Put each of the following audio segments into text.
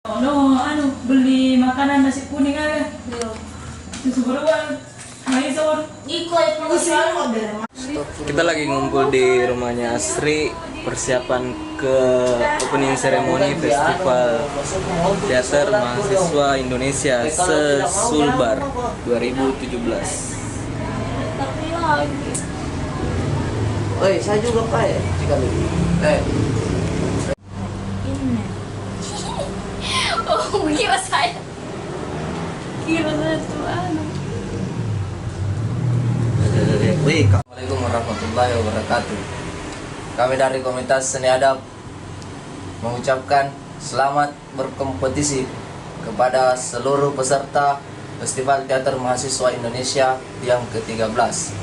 No, beli makanan nasi kuning aja. Susu beruang, maizor. Kita lagi ngumpul di rumahnya Asri, persiapan ke opening ceremony Festival Teater Mahasiswa Indonesia Sesulbar 2017. Oi, saya juga Pak ya? Oh, kira saya tuh Assalamualaikum warahmatullahi wabarakatuh. Kami dari Komunitas Seni Adab mengucapkan selamat berkompetisi kepada seluruh peserta Festival Teater Mahasiswa Indonesia yang ke-13. 1,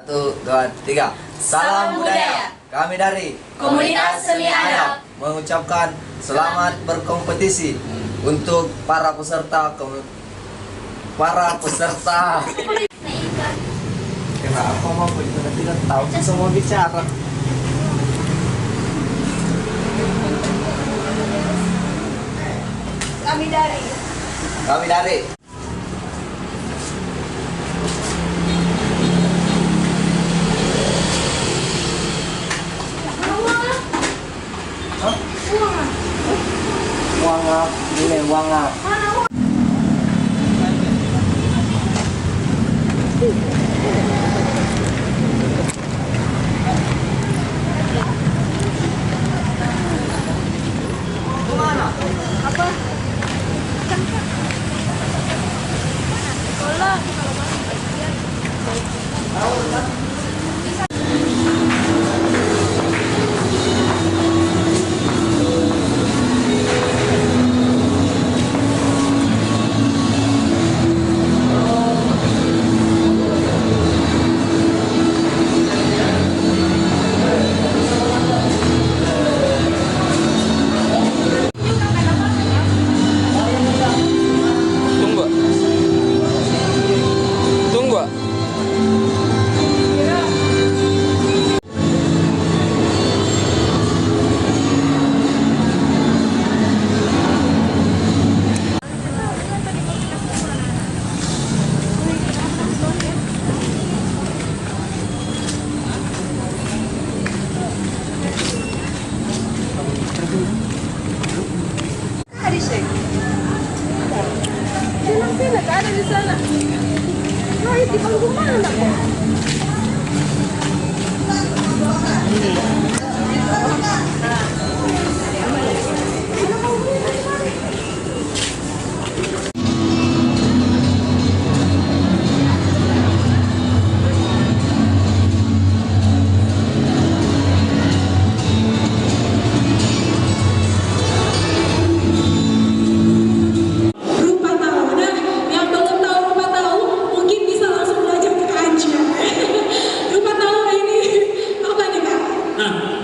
2, 3. Salam budaya. Kami dari Komunitas Seni Adab mengucapkan selamat berkompetisi untuk para peserta. Kenapa mau tidak tahu semua bicara? Kami dari Wangap, ini wangap. Kemana? apa? Sekolah. Tunggu. Sila ada di sana. Nah, di panggung mana kok?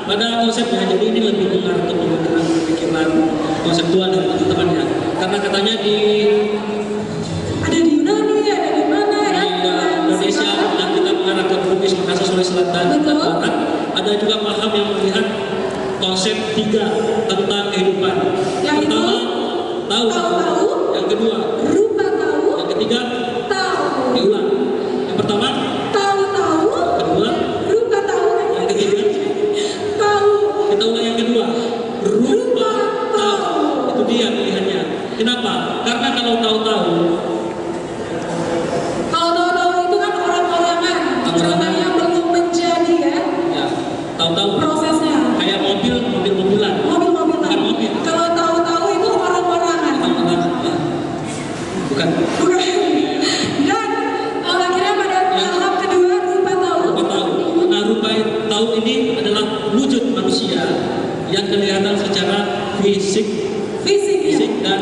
Pada konsepnya, jadi ini lebih mengarah ke pemikiran konseptual dari teman-teman ya. Karena katanya Ada di Yunani, ada di mana ya? di Indonesia dan kita mengarah ke Bugis, Makassar, Sulawesi Selatan, dan Barat, ada juga paham yang melihat konsep 3 tentang kehidupan. Yang pertama, tahu. Yang kedua, Rupa tahu. yang ketiga, Tahu. diulang. Yang pertama, Tahu. kedua, Rupa tahu. yang ketiga, Tahu. kita ulang yang kedua, rupa tahu. Itu dia pilihannya. Kenapa? Karena kalau tahu-tahu, Tahu itu kan orang-orangan. Orang yang belum menjadi ya. ya tahu-tahu Prosesnya. kayak mobil-mobilan. Mobil-mobilan. Bukan mobil. Kalau tahu itu orang-orangan. Ya. Bukan. Dan akhirnya pada tahap kedua rupa tahu. Rupa tahu. Nah, rupa tahu ini adalah wujud manusia yang kelihatan secara fisik Fisiknya. dan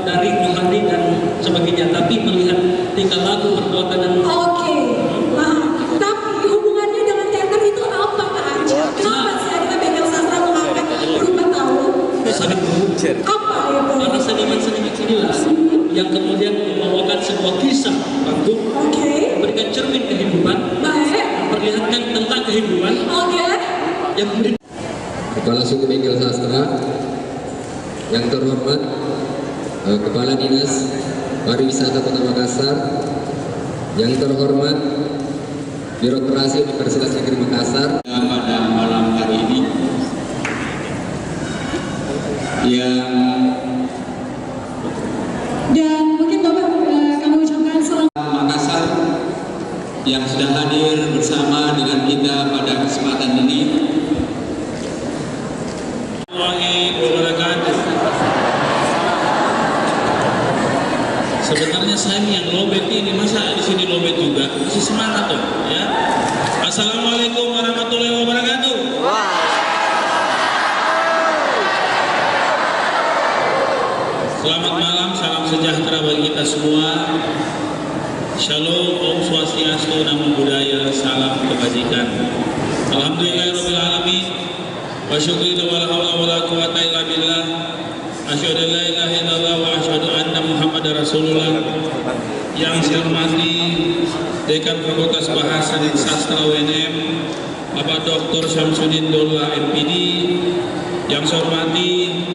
dari rohani dan sebagainya, tapi melihat tingkah laku, perbuatan dan Oke. Nah, tapi hubungannya dengan teater itu apa Kak Arca? Kenapa sih kita belajar sastra mengangkat rupa tahu? sangat berhubungan. Apa itu? Para seniman-seniman inilah yang kemudian membawakan sebuah kisah panggung, Oke. memberikan cermin kehidupan, Baik. memperlihatkan tentang kehidupan Oke. yang Kepala Suku Bengkel Sastra, yang terhormat Kepala Dinas Pariwisata Kota Makassar, yang terhormat Birokrasi Universitas Negeri Makassar. Pada malam hari ini Dan mungkin Bapak kami ucapkan selamat. Makassar yang sudah hadir bersama dengan kita pada kesempatan ini. Sebenarnya saya yang lobet ini, masa di sini lobet juga? Masih semangat tuh, ya. Assalamualaikum warahmatullahi wabarakatuh. Selamat malam, salam sejahtera bagi kita semua. Shalom, Om Swastiastu, Namo Buddhaya, salam kebajikan. Alhamdulillahirabbil alamin. Wa syukri wa la haula wa la quwwata illa billah. Asyhadu an la ilaha illallah wa asyhadu anna Muhammadar Rasulullah. Yang saya hormati Dekan Fakultas Bahasa dan Sastra UNM, Bapak Dr. Syamsuddin Dolla MPD. Yang saya hormati